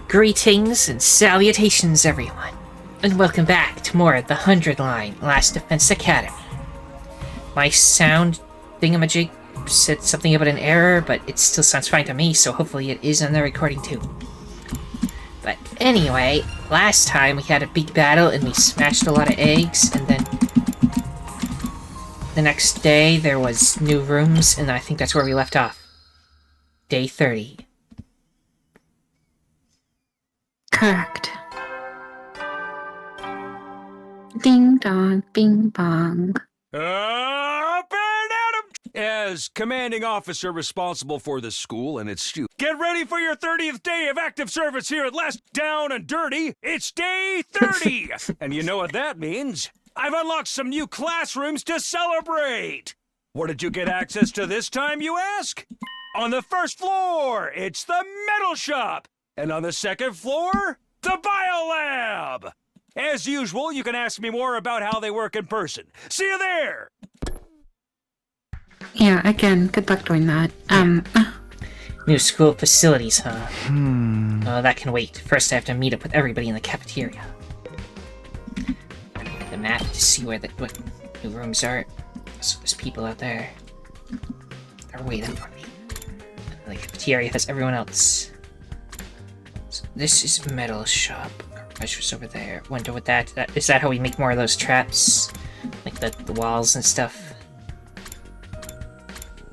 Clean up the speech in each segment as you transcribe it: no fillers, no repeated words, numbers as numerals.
Greetings and salutations, everyone, and welcome back to more of the Hundredline Last Defense Academy. My sound thingamajig said something about an error, but it still sounds fine to me, so hopefully it is on the recording too. But anyway, last time we had a big battle and we smashed a lot of eggs, and then the next day there was new rooms, and I think that's where we left off. Day 30. Correct. Ding dong, bing bong. Up and at 'em! As commanding officer responsible for the school and its students, get ready for your 30th day of active service here at Last Down and Dirty. It's day 30! And you know what that means? I've unlocked some new classrooms to celebrate! What did you get access to this time, you ask? On the first floor, it's the metal shop! And on the second floor, the biolab! As usual, you can ask me more about how they work in person. See you there! Yeah, again, good luck doing that. New school facilities, huh? Oh, that can wait. First I have to meet up with everybody in the cafeteria. The map to see what new rooms are. So there's people out there. They're waiting for me. The cafeteria has everyone else. So this is metal shop. Measures over there. Wonder what is that how we make more of those traps? Like the walls and stuff?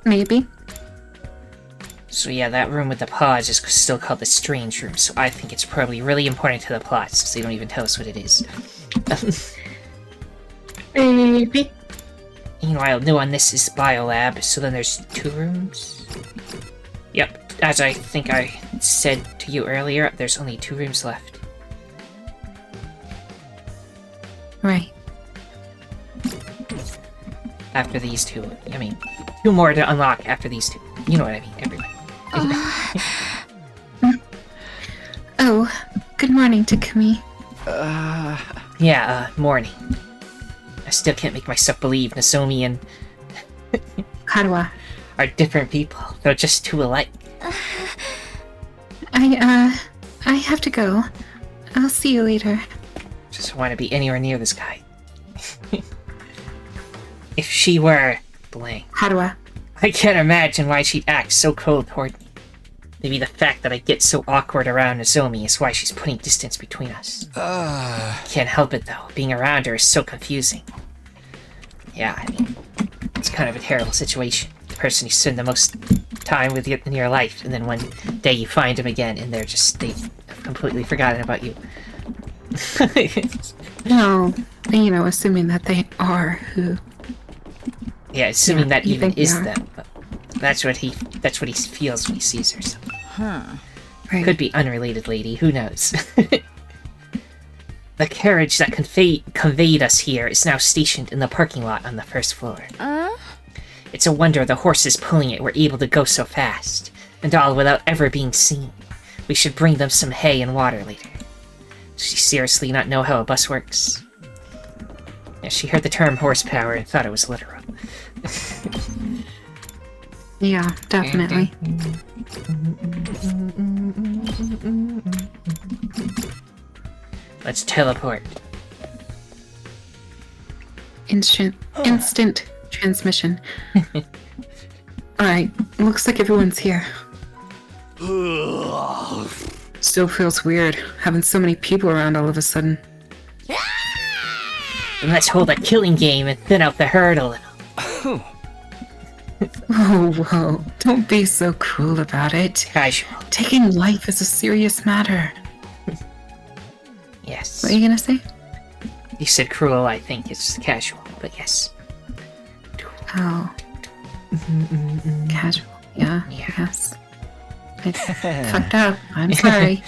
Maybe. So yeah, that room with the pods is still called the strange room, so I think it's probably really important to the plot, since they don't even tell us what it is. Maybe. Meanwhile, new on this is biolab, so then there's 2 rooms? Yep, as I think I said to you earlier, there's only 2 rooms left. Right. After these 2. I mean, 2 more to unlock after these 2. You know what I mean, everybody. Oh, good morning, Takumi. Yeah, morning. I still can't make myself believe Nozomi and Karawa. are different people. They're just too alike. I have to go. I'll see you later. Just want to be anywhere near this guy. If she were blank. Karawa. I can't imagine why she'd act so cold toward me. Maybe the fact that I get so awkward around Nozomi is why she's putting distance between us. Can't help it though, being around her is so confusing. Yeah, I mean, it's kind of a terrible situation. The person you spend the most time with in your life, and then one day you find them again, and they've completely forgotten about you. No, assuming that they are who. Yeah, assuming that even is are. them. But that's what he feels when he sees her. So. Right. Could be unrelated, lady. Who knows? The carriage that conveyed us here is now stationed in the parking lot on the first floor. It's a wonder the horses pulling it were able to go so fast, and all without ever being seen. We should bring them some hay and water later. Does she seriously not know how a bus works? Yeah, she heard the term horsepower and thought it was literal. Yeah, definitely. Let's teleport. Instant transmission. Alright, looks like everyone's here. Still feels weird, having so many people around all of a sudden. And let's hold a killing game and thin out the herd a little. Whoa, don't be so cruel about it. Casual. Taking life is a serious matter. Yes. What are you gonna say? You said cruel, I think it's casual, but yes. Oh. Casual. Yeah, Yeah. yes. I fucked up. I'm sorry.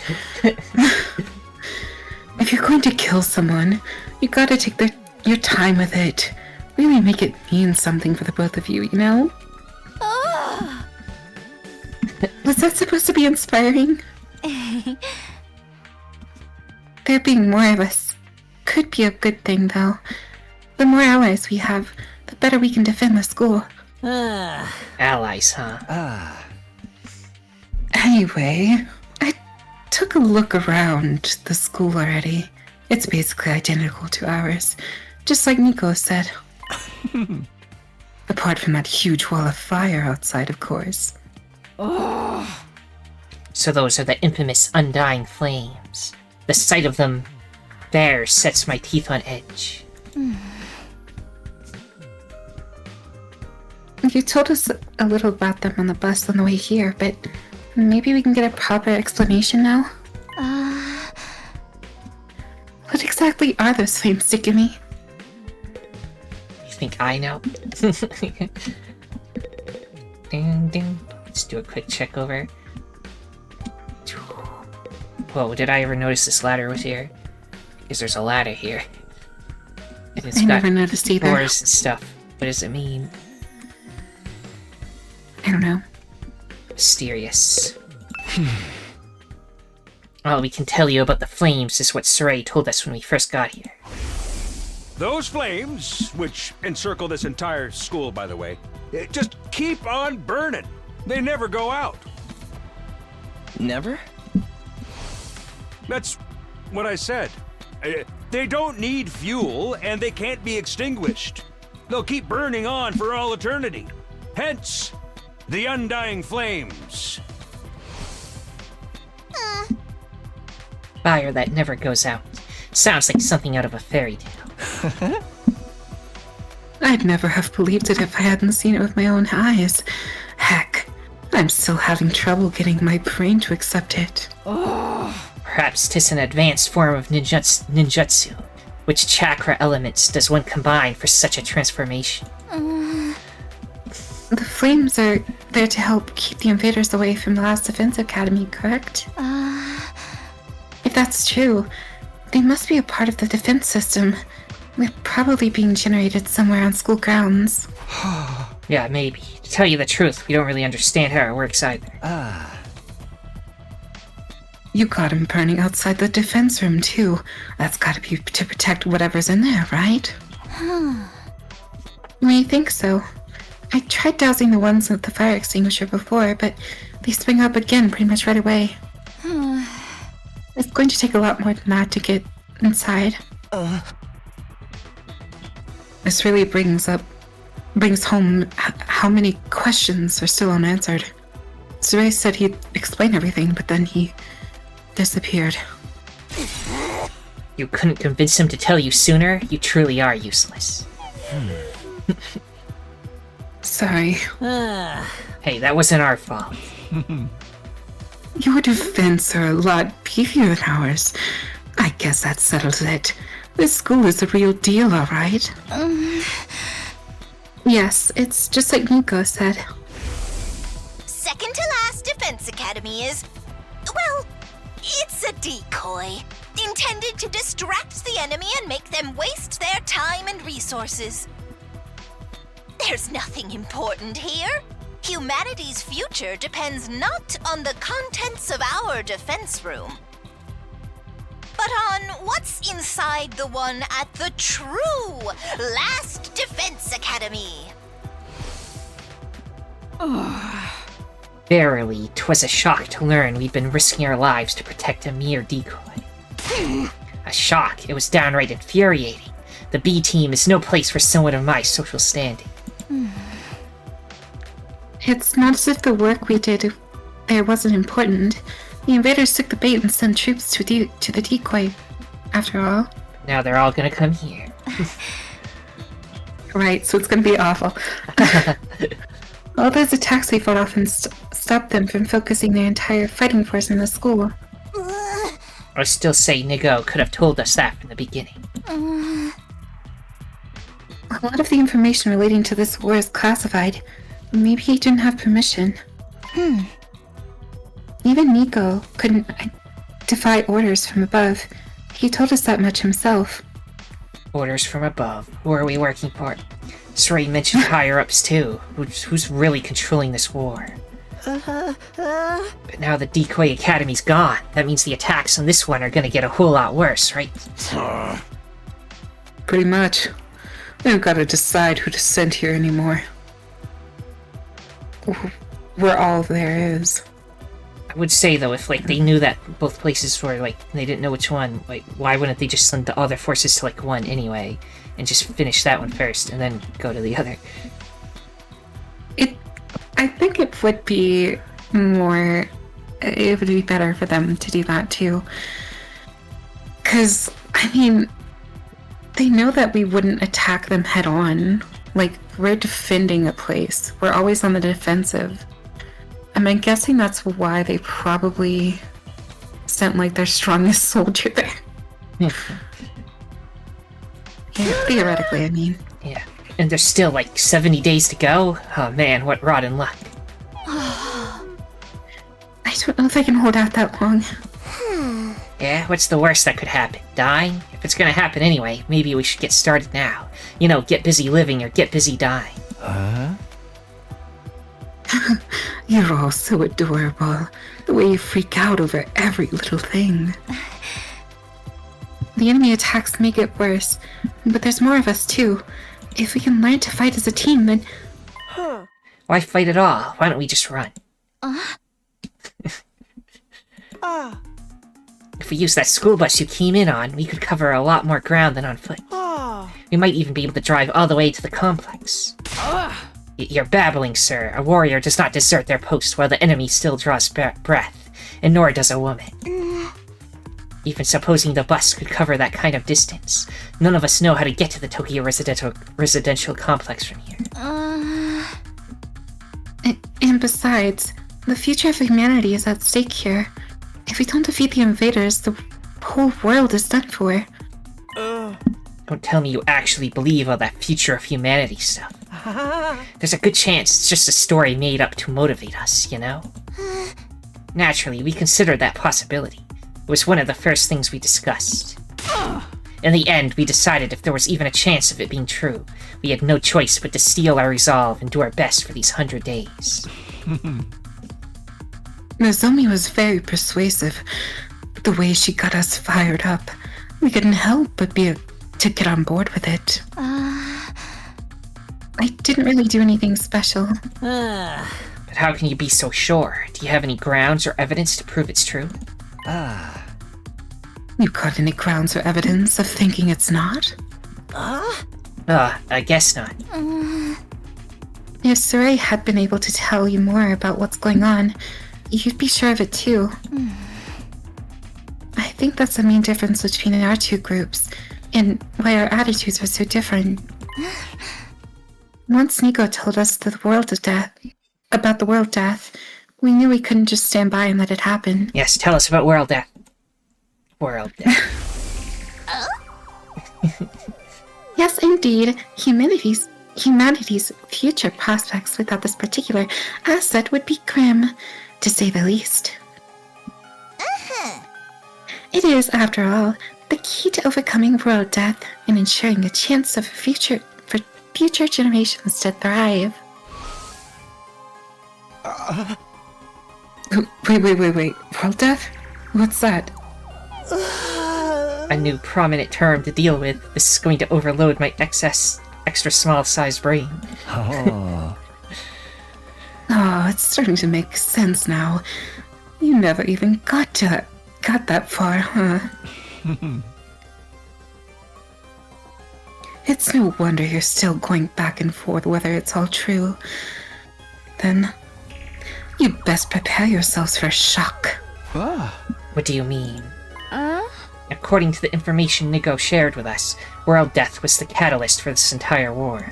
If you're going to kill someone, you gotta take your time with it. Really make it mean something for the both of you, you know? Was that supposed to be inspiring? There being more of us could be a good thing, though. The more allies we have, the better we can defend the school. Allies, huh? Anyway, took a look around the school already. It's basically identical to ours, just like Nico said. Apart from that huge wall of fire outside, of course. So those are the infamous undying flames. The sight of them there sets my teeth on edge. You told us a little about them on the bus on the way here, but maybe we can get a proper explanation now? What exactly are those flames, Stickamy? You think I know? Ding, ding. Let's do a quick check over. Whoa, did I ever notice this ladder was here? Because there's a ladder here. And it's I got never noticed either. doors and stuff. What does it mean? I don't know. Mysterious. All we can tell you about the flames is what Saray told us when we first got here. Those flames, which encircle this entire school, by the way, just keep on burning. They never go out. Never? That's what I said. They don't need fuel, and they can't be extinguished. They'll keep burning on for all eternity. Hence, the undying flames. Fire that never goes out. Sounds like something out of a fairy tale. I'd never have believed it if I hadn't seen it with my own eyes. Heck, I'm still having trouble getting my brain to accept it. Perhaps 'tis an advanced form of ninjutsu. Which chakra elements does one combine for such a transformation? The flames are there to help keep the invaders away from the last defense academy, correct? If that's true, they must be a part of the defense system. They're probably being generated somewhere on school grounds. Yeah, maybe. To tell you the truth, we don't really understand how it works either. You got him burning outside the defense room, too. That's gotta be to protect whatever's in there, right? I think so. I tried dousing the ones with the fire extinguisher before, but they spring up again pretty much right away. It's going to take a lot more than that to get inside. This really brings home how many questions are still unanswered. Saray said he'd explain everything, but then he disappeared. You couldn't convince him to tell you sooner? You truly are useless. Sorry. Hey, that wasn't our fault. Your defense are a lot beefier than ours. I guess that settles it. This school is the real deal, alright? Yes, it's just like Nico said. Second to last defense academy is, well, it's a decoy. Intended to distract the enemy and make them waste their time and resources. There's nothing important here. Humanity's future depends not on the contents of our defense room, but on what's inside the one at the true Last Defense Academy. Verily, 'twas a shock to learn we'd been risking our lives to protect a mere decoy. A shock, it was downright infuriating. The B team is no place for someone of my social standing. It's not as if the work we did there wasn't important. The invaders took the bait and sent troops to the decoy, after all. Now they're all gonna come here. Right, so it's gonna be awful. All those attacks we fought off and stopped them from focusing their entire fighting force in the school. I still say Nigo could have told us that from the beginning. A lot of the information relating to this war is classified. Maybe he didn't have permission. Even Nico couldn't defy orders from above. He told us that much himself. Orders from above. Who are we working for? Saray mentioned higher-ups too. Who's really controlling this war? But now the Decoy Academy's gone. That means the attacks on this one are gonna get a whole lot worse, right? Pretty much. We've got to decide who to send here anymore. We're all there is. would say, though, if, like, they knew that both places were, like, they didn't know which one, like, why wouldn't they just send all their forces to, like, one anyway, and just finish that one first, and then go to the other? I think it would be more... It would be better for them to do that, too. Because, I mean, they know that we wouldn't attack them head-on. Like, we're defending a place. We're always on the defensive. I'm guessing that's why they probably sent, like, their strongest soldier there. Yeah, theoretically, I mean. Yeah. And there's still, like, 70 days to go? Oh man, what rotten luck. I don't know if I can hold out that long. Yeah, what's the worst that could happen? Dying? If it's gonna happen anyway, maybe we should get started now. You know, get busy living or get busy dying. You're all so adorable. The way you freak out over every little thing. The enemy attacks make it worse, but there's more of us too. If we can learn to fight as a team, then... Why fight at all? Why don't we just run? If we use that school bus you came in on, we could cover a lot more ground than on foot. We might even be able to drive all the way to the complex. You're babbling, sir. A warrior does not desert their post while the enemy still draws breath, and nor does a woman. Even supposing the bus could cover that kind of distance, none of us know how to get to the Tokyo residential complex from here. And besides, the future of humanity is at stake here. If we don't defeat the invaders, the whole world is done for. Don't tell me you actually believe all that future of humanity stuff. There's a good chance it's just a story made up to motivate us, you know? Naturally, we considered that possibility. It was one of the first things we discussed. In the end, we decided if there was even a chance of it being true, we had no choice but to steel our resolve and do our best for these 100 days. Nozomi was very persuasive. The way she got us fired up, we couldn't help but to get on board with it. I didn't really do anything special. But how can you be so sure? Do you have any grounds or evidence to prove it's true? You got any grounds or evidence of thinking it's not? I guess not. If Sarai had been able to tell you more about what's going on, you'd be sure of it too. I think that's the main difference between our two groups, and why our attitudes are so different. Once Nico told us about the world death, we knew we couldn't just stand by and let it happen. Yes, tell us about world death. World death. Yes, indeed. Humanity's future prospects without this particular asset would be grim, to say the least. It is, after all, the key to overcoming world death and ensuring a chance of for future generations to thrive. Wait. World death? What's that? A new prominent term to deal with. This is going to overload my extra small-sized brain. Oh, it's starting to make sense now. You never even got that far, huh? It's no wonder you're still going back and forth whether it's all true. Then, you'd best prepare yourselves for a shock. What do you mean? According to the information Nico shared with us, world death was the catalyst for this entire war.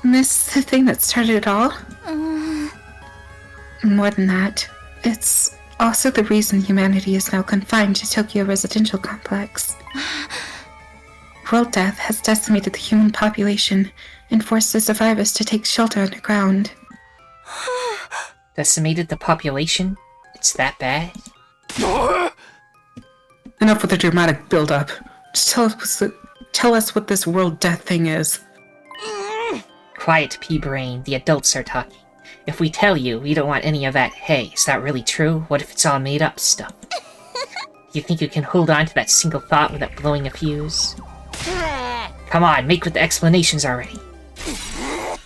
This the thing that started it all? More than that, it's also the reason humanity is now confined to Tokyo residential complex. World death has decimated the human population and forced the survivors to take shelter underground. Decimated the population? It's that bad? Enough with the dramatic build-up. Just tell us what this world death thing is. Quiet, pea-brain. The adults are talking. If we tell you, we don't want any of that, hey, is that really true? What if it's all made-up stuff? You think you can hold on to that single thought without blowing a fuse? Come on, make with the explanations already.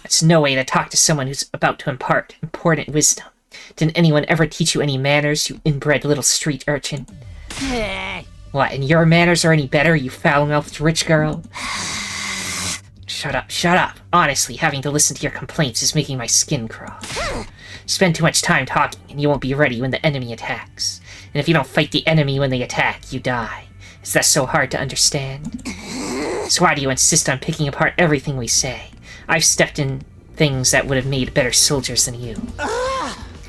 That's no way to talk to someone who's about to impart important wisdom. Didn't anyone ever teach you any manners, you inbred little street urchin? What, and your manners are any better, you foul-mouthed rich girl? Shut up, shut up. Honestly, having to listen to your complaints is making my skin crawl. Spend too much time talking, and you won't be ready when the enemy attacks. And if you don't fight the enemy when they attack, you die. Is that so hard to understand? So why do you insist on picking apart everything we say? I've stepped in things that would have made better soldiers than you.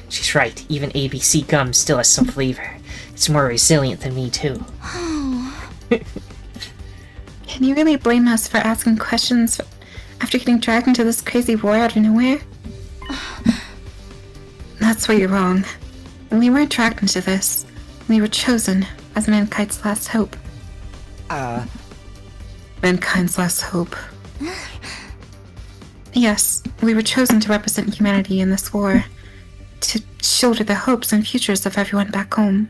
She's right, even ABC gum still has some flavor. It's more resilient than me, too. Can you really blame us for asking questions after getting dragged into this crazy war out of nowhere? That's where you're wrong. We weren't dragged into this. We were chosen as mankind's last hope. Mankind's last hope. Yes, we were chosen to represent humanity in this war. To shoulder the hopes and futures of everyone back home.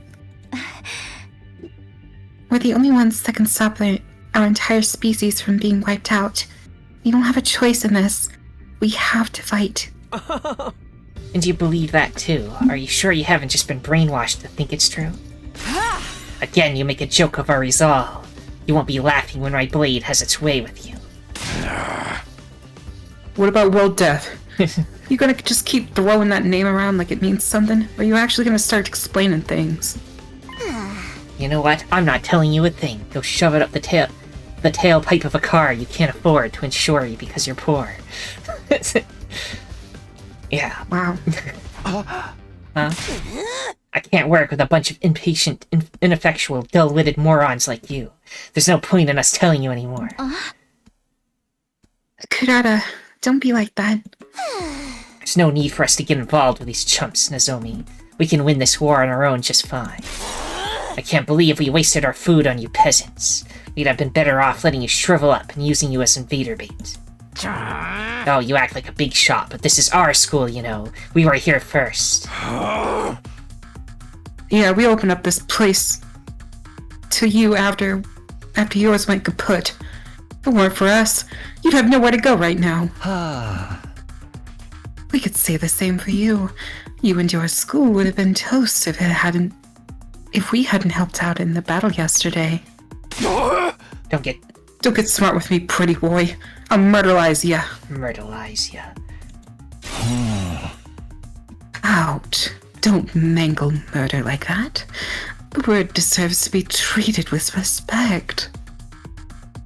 We're the only ones that can stop our entire species from being wiped out. We don't have a choice in this. We have to fight. And you believe that too? Are you sure you haven't just been brainwashed to think it's true? Again, you make a joke of our resolve. You won't be laughing when my blade has its way with you. What about World Death? You gonna just keep throwing that name around like it means something? Or are you actually gonna start explaining things? You know what? I'm not telling you a thing. Go shove it up the tailpipe of a car you can't afford to insure you because you're poor. Yeah. Wow. Huh? I can't work with a bunch of impatient, ineffectual, dull-witted morons like you. There's no point in us telling you anymore. Kurata, don't be like that. There's no need for us to get involved with these chumps, Nozomi. We can win this war on our own just fine. I can't believe we wasted our food on you peasants. We'd have been better off letting you shrivel up and using you as invader bait. Oh, you act like a big shot, but this is our school, you know. We were here first. Yeah, we opened up this place to you after yours went kaput. If it weren't for us, you'd have nowhere to go right now. We could say the same for you. You and your school would have been toast if we hadn't helped out in the battle yesterday. Don't get smart with me, pretty boy. I'll murderlize ya. Murderlize ya. Ouch. Don't mangle murder like that. The word deserves to be treated with respect.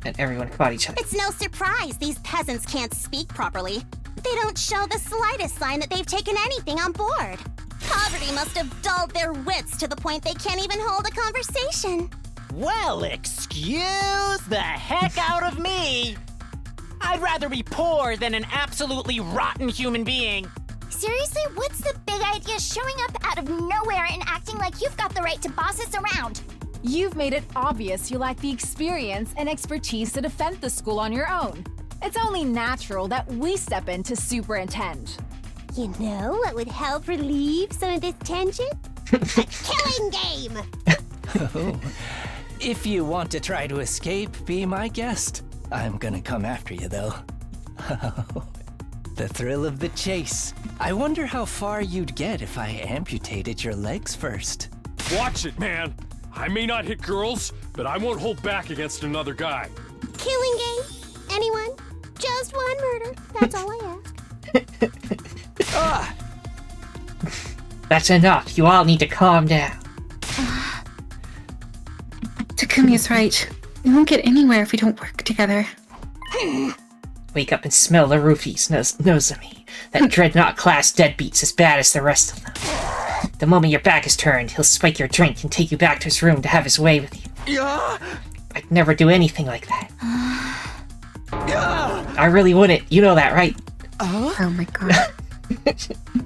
And everyone fought each other. It's no surprise these peasants can't speak properly. They don't show the slightest sign that they've taken anything on board. Poverty must have dulled their wits to the point they can't even hold a conversation. Well, excuse the heck out of me! I'd rather be poor than an absolutely rotten human being. Seriously, what's the big idea showing up out of nowhere and acting like you've got the right to boss us around? You've made it obvious you lack the experience and expertise to defend the school on your own. It's only natural that we step in to superintend. You know what would help relieve some of this tension? A killing game! If you want to try to escape, be my guest. I'm gonna come after you, though. The thrill of the chase. I wonder how far you'd get if I amputated your legs first. Watch it, man. I may not hit girls, but I won't hold back against another guy. Killing game? Anyone? Just one murder. That's all I ask. That's enough. You all need to calm down. Takumi's right. We won't get anywhere if we don't work together. Wake up and smell the roofies, Nozomi. That dreadnought class deadbeat's as bad as the rest of them. The moment your back is turned, he'll spike your drink and take you back to his room to have his way with you. I'd never do anything like that. I really wouldn't. You know that, right? Oh my god.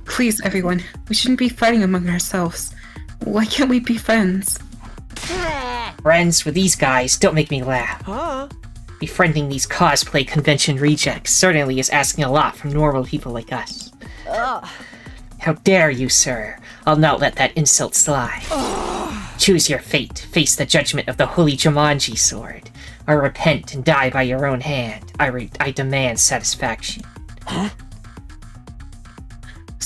Please, everyone. We shouldn't be fighting among ourselves. Why can't we be friends? Friends with these guys don't make me laugh. Befriending these cosplay convention rejects certainly is asking a lot from normal people like us. How dare you, sir? I'll not let that insult slide. Choose your fate. Face the judgment of the holy Jumanji sword. Or repent and die by your own hand. I demand satisfaction.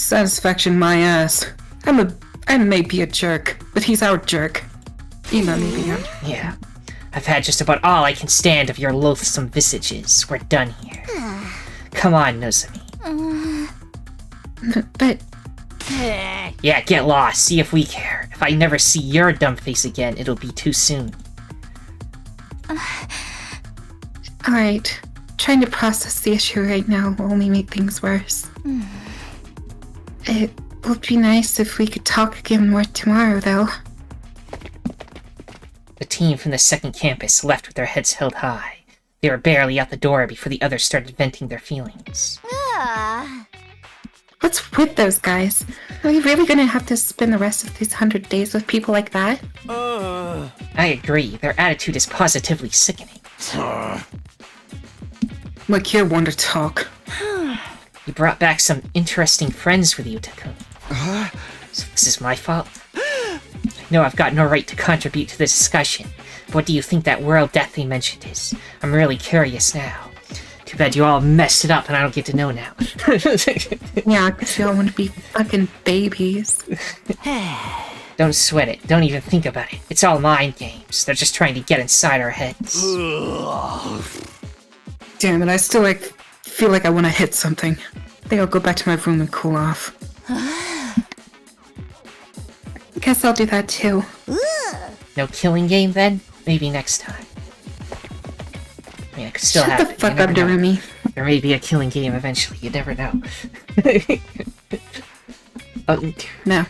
Satisfaction my ass. I may be a jerk, but he's our jerk. You know me beyond. Yeah. I've had just about all I can stand of your loathsome visages. We're done here. Come on, Nozomi. But Yeah, get lost. See if we care. If I never see your dumb face again, it'll be too soon. alright. Trying to process the issue right now will only make things worse. It would be nice if we could talk again more tomorrow, though. The team from the second campus left with their heads held high. They were barely out the door before the others started venting their feelings. What's with those guys? Are we really gonna have to spend the rest of these 100 days with people like that? I agree. Their attitude is positively sickening. Like you're one to talk. You brought back some interesting friends with you, Takumi. So this is my fault? I know I've got no right to contribute to the discussion, but what do you think that world death they mentioned is? I'm really curious now. Too bad you all messed it up and I don't get to know now. Yeah, because y'all want to be fucking babies. Don't sweat it. Don't even think about it. It's all mind games. They're just trying to get inside our heads. Damn it, I still feel like I want to hit something. I think I'll go back to my room and cool off. Guess I'll do that too. No killing game then? Maybe next time. I mean, I could still Shut have the it. fuck up, Darumi. There may be a killing game eventually. You never know. No.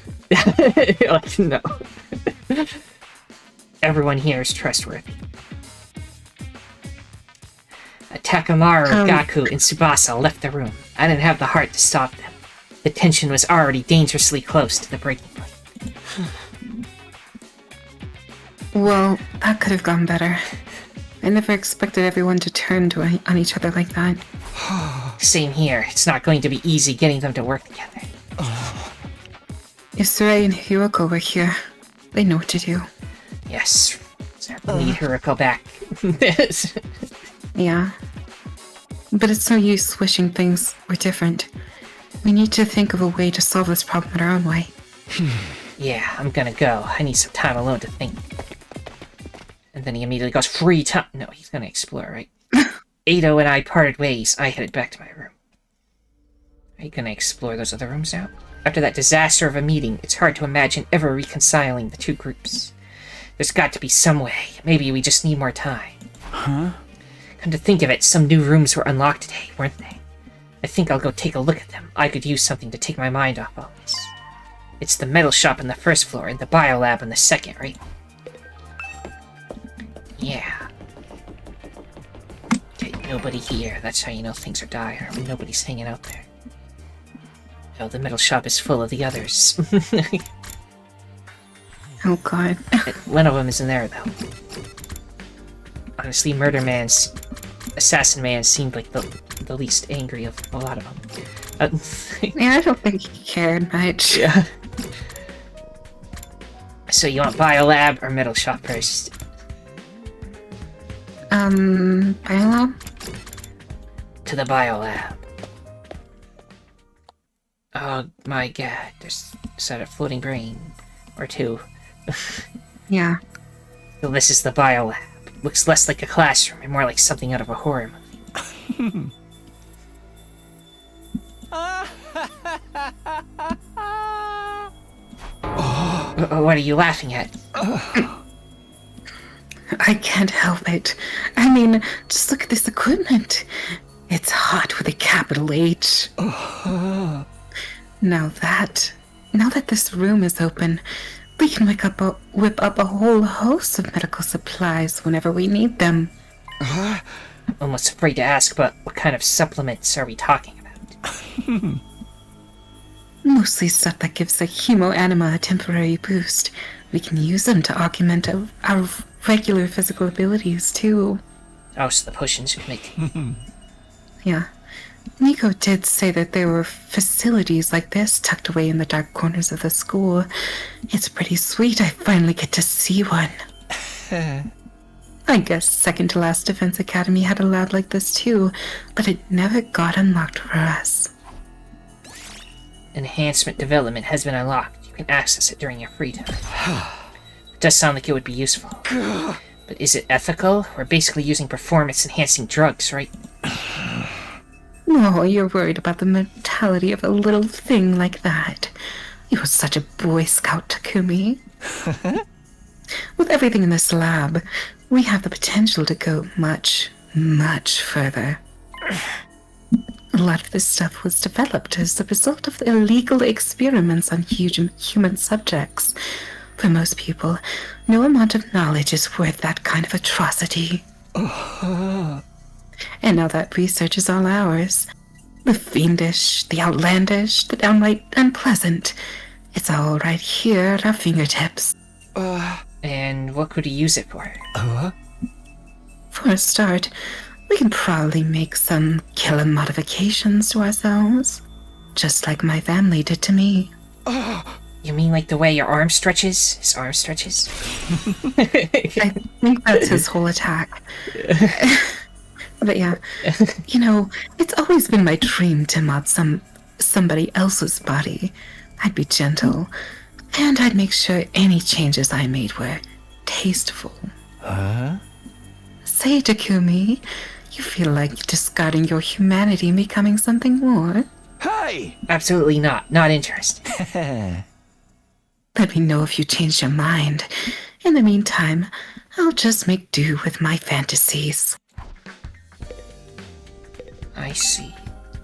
No. Everyone here is trustworthy. Takamaru, Gaku, and Tsubasa left the room. I didn't have the heart to stop them. The tension was already dangerously close to the breaking point. Well, that could have gone better. I never expected everyone to turn on each other like that. Same here. It's not going to be easy getting them to work together. If Sarai and Hiroko were here, they know what to do. Yes. We'll need Hiroko back. Yeah. But it's no use wishing things were different. We need to think of a way to solve this problem in our own way. Yeah, I'm gonna go. I need some time alone to think. And then he immediately goes, free time. No, he's gonna explore, right? Ado and I parted ways. I headed back to my room. Are you gonna explore those other rooms now? After that disaster of a meeting, it's hard to imagine ever reconciling the two groups. There's got to be some way. Maybe we just need more time. Huh? Come to think of it, some new rooms were unlocked today, weren't they? I think I'll go take a look at them. I could use something to take my mind off all this. It's the metal shop on the first floor and the biolab on the second, right? Yeah. Okay, nobody here. That's how you know things are dire, when nobody's hanging out there. Oh, the metal shop is full of the others. Oh god. One of them is in there, though. Honestly, Assassin Man seemed like the least angry of a lot of them. Yeah, I don't think he cared much. Yeah. So you want biolab or metal shop first? Biolab? To the biolab. Oh my god, there's a floating brain. Or two. Yeah. So this is the biolab. Looks less like a classroom and more like something out of a horror movie. What are you laughing at? I can't help it. I mean, just look at this equipment. It's hot with a capital H. Now that this room is open, we can whip up a whole host of medical supplies whenever we need them. I'm almost afraid to ask, but what kind of supplements are we talking about? Mostly stuff that gives the hemoanima a temporary boost. We can use them to augment our regular physical abilities, too. Oh, so the potions you make. Yeah. Nico did say that there were facilities like this tucked away in the dark corners of the school. It's pretty sweet I finally get to see one. I guess second to last Defense Academy had a lab like this too, but it never got unlocked for us. enhancement development has been unlocked. You can access it during your free time. It does sound like it would be useful. But is it ethical? We're basically using performance-enhancing drugs, right? Oh, you're worried about the mentality of a little thing like that. You are such a Boy Scout, Takumi. With everything in this lab, we have the potential to go much, much further. A lot of this stuff was developed as the result of illegal experiments on human subjects. For most people, no amount of knowledge is worth that kind of atrocity. And now that research is all ours, the fiendish, the outlandish, the downright unpleasant, it's all right here at our fingertips. And what could we use it for? For a start, we can probably make some killer modifications to ourselves, just like my family did to me. You mean like the way your arm stretches? His arm stretches? I think that's his whole attack. But yeah, you know, it's always been my dream to mod somebody else's body. I'd be gentle, and I'd make sure any changes I made were tasteful. Say, Takumi, you feel like discarding your humanity and becoming something more? Hey! Absolutely not. Not interested. Let me know if you change your mind. In the meantime, I'll just make do with my fantasies. I see.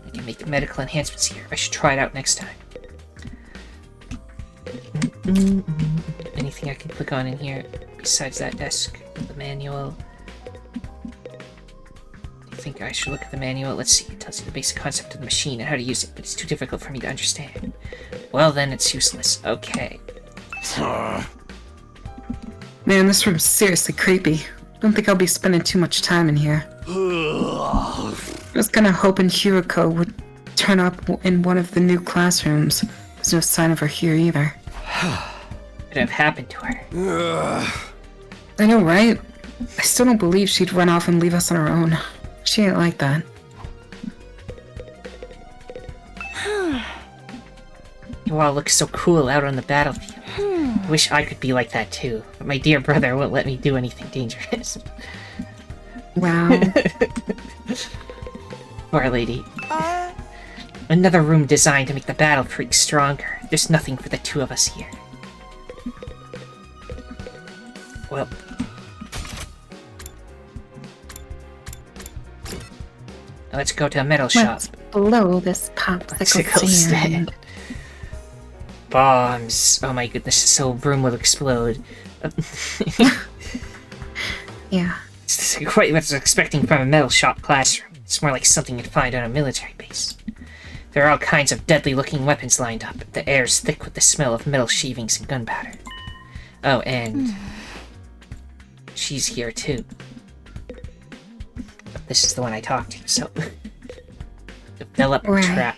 I can make medical enhancements here. I should try it out next time. Anything I can click on in here besides that desk? The manual. I think I should look at the manual. Let's see. It tells you the basic concept of the machine and how to use it, but it's too difficult for me to understand. Well, then it's useless. Okay. Man, this room's seriously creepy. Don't think I'll be spending too much time in here. I was kinda hoping Hiroko would turn up in one of the new classrooms. There's no sign of her here either. What could have happened to her? I know, right? I still don't believe she'd run off and leave us on her own. She ain't like that. You all look so cool out on the battlefield. I wish I could be like that too, but my dear brother won't let me do anything dangerous. Wow. Poor lady. Another room designed to make the battle freak stronger. There's nothing for the two of us here. Well. Let's go to a metal shop. Let's blow this popsicle stand. Bombs. Oh my goodness, this whole room will explode. Yeah. It's quite what I was expecting from a metal shop classroom. It's more like something you'd find on a military base. There are all kinds of deadly-looking weapons lined up. The air's thick with the smell of metal sheathings and gunpowder. Oh, and she's here too. But this is the one I talked to, so develop trap.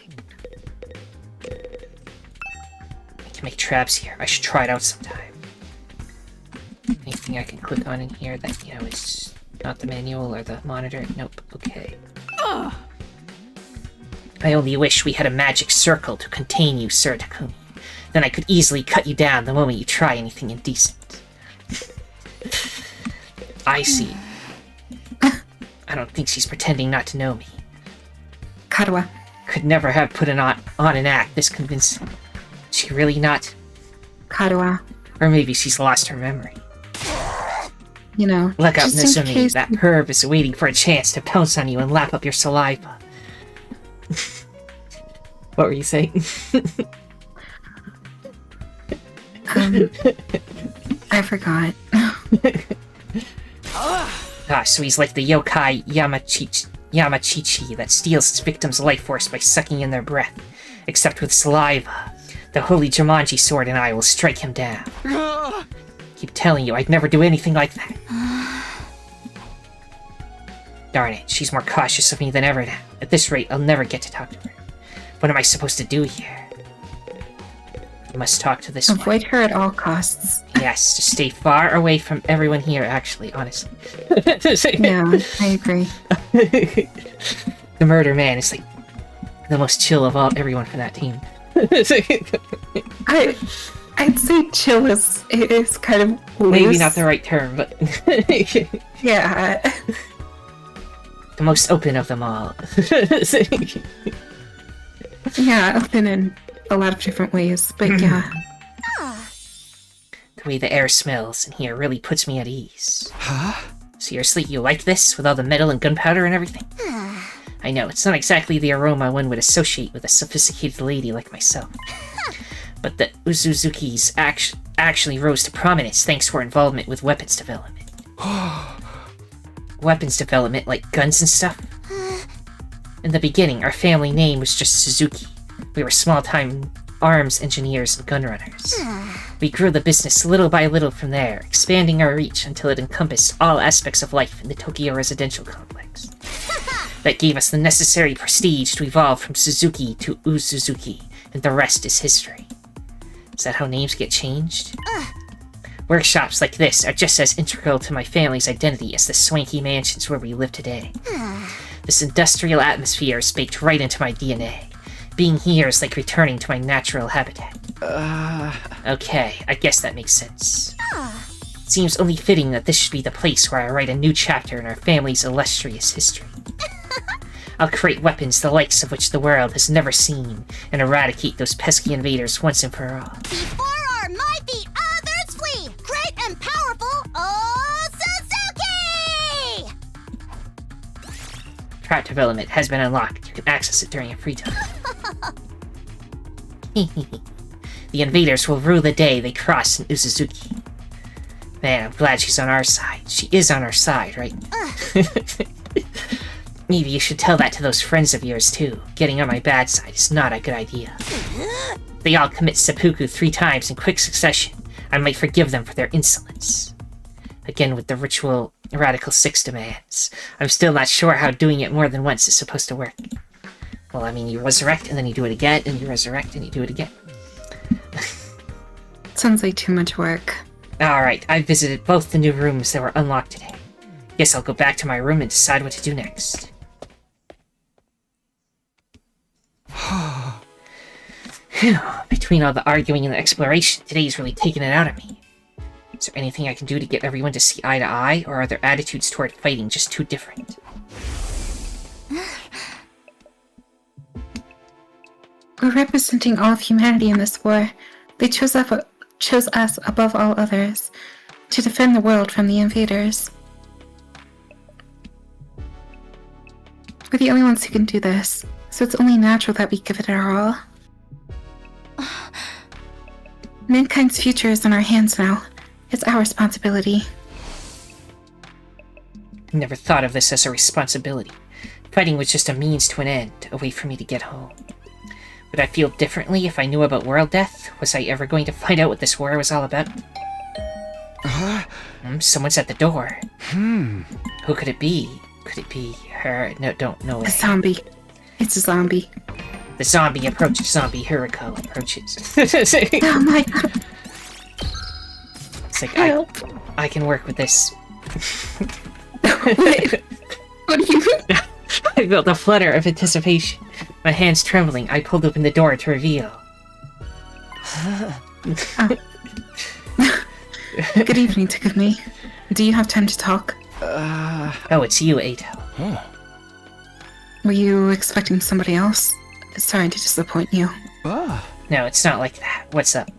I can make traps here. I should try it out sometime. Anything I can click on in here that, you know, is not the manual or the monitor? Nope. Okay. I only wish we had a magic circle to contain you, Sir Takumi. Then I could easily cut you down the moment you try anything indecent. I see. I don't think she's pretending not to know me. Karawa. Could never have put on an act this convincing. Is she really not? Karawa. Or maybe she's lost her memory. You know, Look out, just in Misumi. case That perv is waiting for a chance to pounce on you and lap up your saliva. What were you saying? I forgot. So he's like the yokai Yamachichi that steals its victim's life force by sucking in their breath, except with saliva. The holy Jumanji sword and I will strike him down. Keep telling you, I'd never do anything like that. Darn it, she's more cautious of me than ever now. At this rate, I'll never get to talk to her. What am I supposed to do here? I must talk to this Avoid one. her at all costs. Yes, just stay far away from everyone here, actually, honestly. Yeah, I agree. The murder man is like the most chill of everyone from that team. I'd say chill is kind of loose. Maybe not the right term, but Yeah. the most open of them all. Yeah, open in a lot of different ways, but yeah. The way the air smells in here really puts me at ease. Seriously, you like this, with all the metal and gunpowder and everything? I know, it's not exactly the aroma one would associate with a sophisticated lady like myself. But the Uzuzukis actually rose to prominence thanks to our involvement with weapons development. Weapons development, like guns and stuff? In the beginning, our family name was just Suzuki. We were small-time arms engineers and gunrunners. We grew the business little by little from there, expanding our reach until it encompassed all aspects of life in the Tokyo residential complex. That gave us the necessary prestige to evolve from Suzuki to Uzuzuki, and the rest is history. Is that how names get changed? Workshops like this are just as integral to my family's identity as the swanky mansions where we live today. This industrial atmosphere is baked right into my DNA. Being here is like returning to my natural habitat. Okay, I guess that makes sense. It seems only fitting that this should be the place where I write a new chapter in our family's illustrious history. I'll create weapons the likes of which the world has never seen, and eradicate those pesky invaders once and for all. Before our might the others flee, great and powerful Suzuki! Trap development has been unlocked. You can access it during your free time. The invaders will rue the day they cross in Uzuzuki. Man, I'm glad she's on our side. She is on our side, right? Maybe you should tell that to those friends of yours, too. Getting on my bad side is not a good idea. They all commit seppuku 3 times in quick succession. I might forgive them for their insolence. Again with the ritual Radical 6 demands. I'm still not sure how doing it more than once is supposed to work. Well, I mean, you resurrect, and then you do it again, and you resurrect, and you do it again. Sounds like too much work. Alright, I visited both the new rooms that were unlocked today. Guess I'll go back to my room and decide what to do next. Between all the arguing and the exploration, today's really taken it out of me. Is there anything I can do to get everyone to see eye to eye, or are their attitudes toward fighting just too different? We're representing all of humanity in this war. They chose us above all others to defend the world from the invaders. We're the only ones who can do this, so it's only natural that we give it our all. Mankind's future is in our hands now. It's our responsibility. I never thought of this as a responsibility. Fighting was just a means to an end, a way for me to get home. Would I feel differently if I knew about world death? Was I ever going to find out what this war was all about? Someone's at the door. Who could it be? Could it be her? No, don't know it. A zombie. It's a zombie. The zombie approaches. Zombie Huriko approaches. Oh my god. It's like, Help. I can work with this. Wait. What do you... I felt a flutter of anticipation. My hands trembling, I pulled open the door to reveal. Good evening, Takumi. Do you have time to talk? Oh, it's you, Ato. Were you expecting somebody else? Sorry to disappoint you. No, it's not like that. What's up?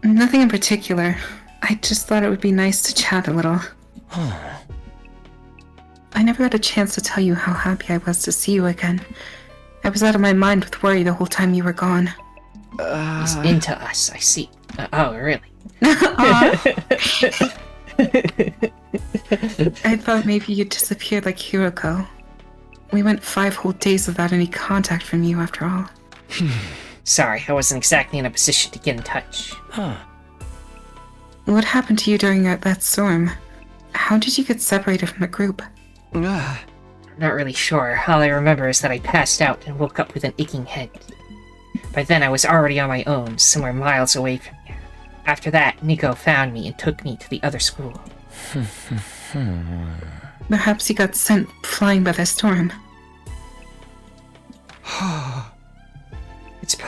Nothing in particular. I just thought it would be nice to chat a little. I never got a chance to tell you how happy I was to see you again. I was out of my mind with worry the whole time you were gone. He's into us, I see. Oh, really? I thought maybe you disappeared like Hiroko. We went 5 whole days without any contact from you after all. Sorry, I wasn't exactly in a position to get in touch. What happened to you during that storm? How did you get separated from the group? I'm not really sure. All I remember is that I passed out and woke up with an aching head. By then I was already on my own, somewhere miles away from here. After that, Nico found me and took me to the other school. Perhaps you got sent flying by the storm.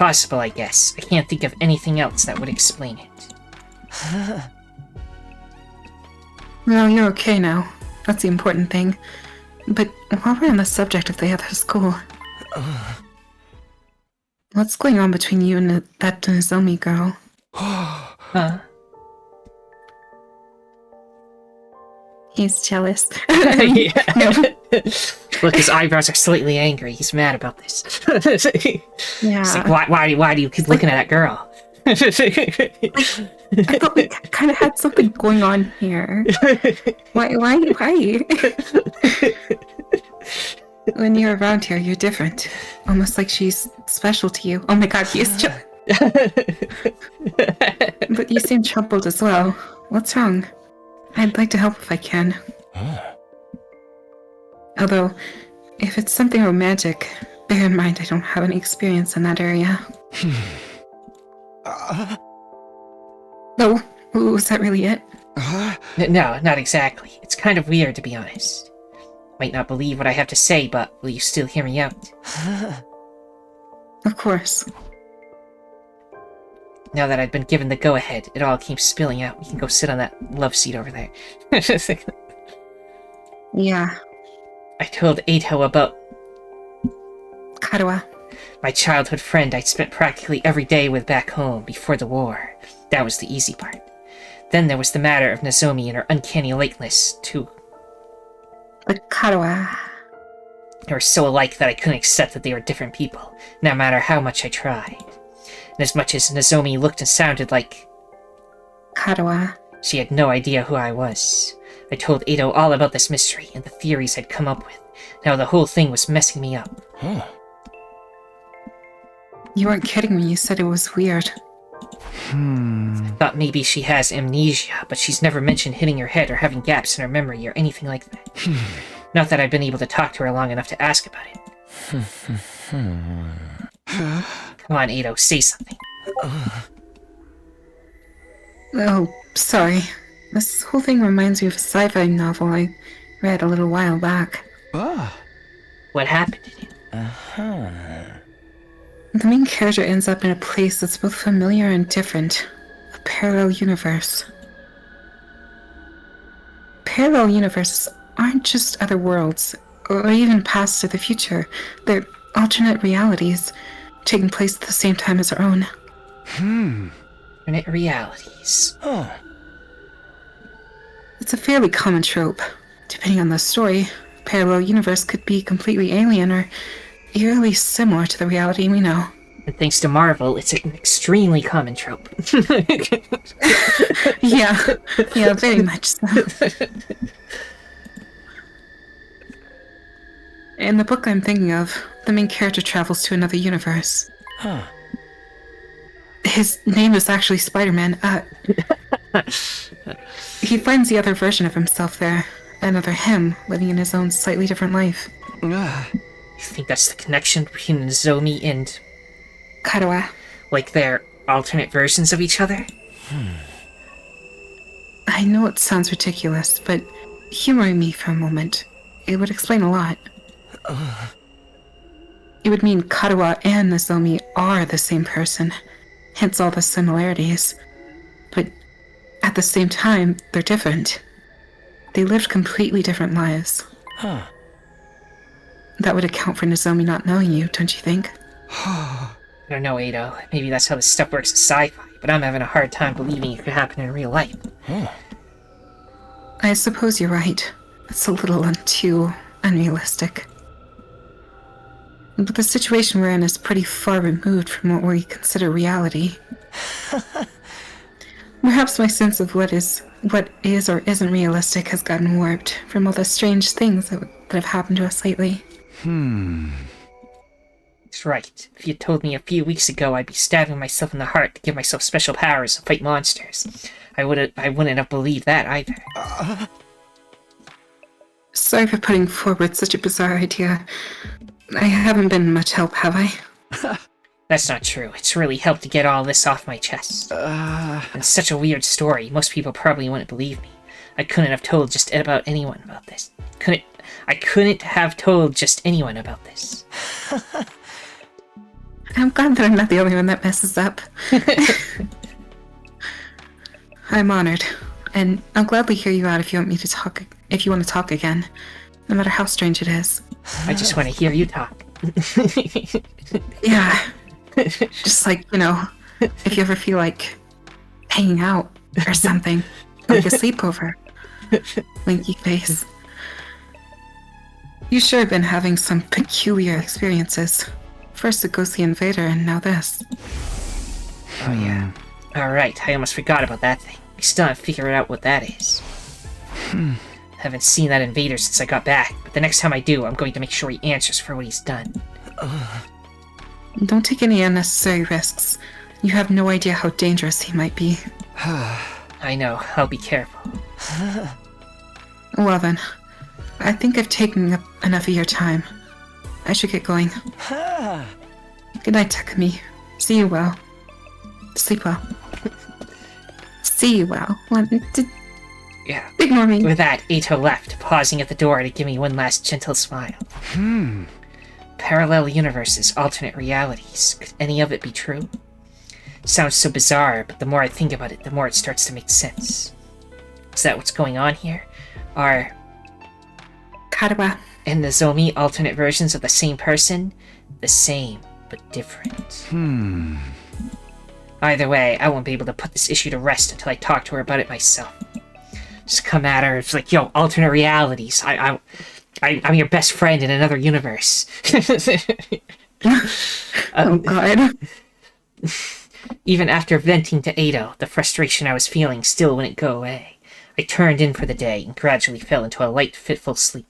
possible, I guess. I can't think of anything else that would explain it. Well, you're okay now. That's the important thing. But while we're on the subject of the other school, what's going on between you and that Nozomi girl? Huh? He's jealous. Yeah. No. Look, his eyebrows are slightly angry. He's mad about this. Yeah. It's like, why do you keep looking at that girl? I thought we kind of had something going on here. Why? When you're around here, you're different. Almost like she's special to you. Oh my god, he is jealous. But you seem troubled as well. What's wrong? I'd like to help if I can. Although, if it's something romantic, bear in mind I don't have any experience in that area. Oh, was that really it? No, not exactly. It's kind of weird, to be honest. Might not believe what I have to say, but will you still hear me out? Of course. Now that I've been given the go-ahead, it all came spilling out. We can go sit on that love seat over there. Yeah. I told Eito about Karawa. my childhood friend I'd spent practically every day with back home before the war. That was the easy part. Then there was the matter of Nozomi and her uncanny likeness to... The Karawa. They were so alike that I couldn't accept that they were different people, no matter how much I tried. And as much as Nozomi looked and sounded like... Karawa. She had no idea who I was. I told Eito all about this mystery and the theories I'd come up with. Now the whole thing was messing me up. You weren't kidding when you said it was weird. Thought maybe she has amnesia, but she's never mentioned hitting her head or having gaps in her memory or anything like that. Not that I've been able to talk to her long enough to ask about it. Come on, Eito, say something. Oh, sorry. This whole thing reminds me of a sci-fi novel I read a little while back. What happened in it? The main character ends up in a place that's both familiar and different. A parallel universe. Parallel universes aren't just other worlds, or even paths to the future. They're alternate realities, taking place at the same time as our own. Alternate realities. It's a fairly common trope. Depending on the story, a parallel universe could be completely alien or eerily similar to the reality we know. And thanks to Marvel, it's an extremely common trope. Yeah, very much so. In the book I'm thinking of, the main character travels to another universe. His name is actually Spider-Man. He finds the other version of himself there, another him, living in his own slightly different life. You think that's the connection between Nozomi and... Karawa. like they're alternate versions of each other? I know it sounds ridiculous, but humoring me for a moment. It would explain a lot. It would mean Karawa and Nozomi are the same person, hence all the similarities. But at the same time, they're different. They lived completely different lives. That would account for Nozomi not knowing you, don't you think? I don't know, Eito. Maybe that's how this stuff works in sci-fi, but I'm having a hard time believing it could happen in real life. I suppose you're right. It's a little too unrealistic. But the situation we're in is pretty far removed from what we consider reality. Perhaps my sense of what is or isn't realistic has gotten warped from all the strange things that have happened to us lately. He's right. If you told me a few weeks ago I'd be stabbing myself in the heart to give myself special powers and fight monsters, I wouldn't have believed that either. Sorry for putting forward such a bizarre idea. I haven't been much help, have I? That's not true. It's really helped to get all this off my chest. It's such a weird story. Most people probably wouldn't believe me. I couldn't have told just about anyone about this. I couldn't have told just anyone about this. I'm glad that I'm not the only one that messes up. I'm honored, and I'll gladly hear you out if you want me to talk. If you want to talk again, no matter how strange it is. I just want to hear you talk. Yeah, just like, if you ever feel like hanging out or something, like a sleepover. Winky face. You sure have been having some peculiar experiences. First the ghostly invader, and now this. Oh yeah. Alright, I almost forgot about that thing. I still haven't figured out what that is. Haven't seen that invader since I got back, but the next time I do, I'm going to make sure he answers for what he's done. Don't take any unnecessary risks. You have no idea how dangerous he might be. I know, I'll be careful. Well then, I think I've taken up enough of your time. I should get going. Good night, Takumi. See you well. Sleep well. See you well. Yeah. Ignore me. With that, Ito left, pausing at the door to give me one last gentle smile. Parallel universes, alternate realities. Could any of it be true? Sounds so bizarre, but the more I think about it, the more it starts to make sense. Is that what's going on here? Are Karawa and Nozomi alternate versions of the same person? The same, but different. Either way, I won't be able to put this issue to rest until I talk to her about it myself. Just come at her, it's like, yo, alternate realities. I'm your best friend in another universe. Oh god. Even after venting to Ado, the frustration I was feeling still wouldn't go away. I turned in for the day and gradually fell into a light, fitful sleep.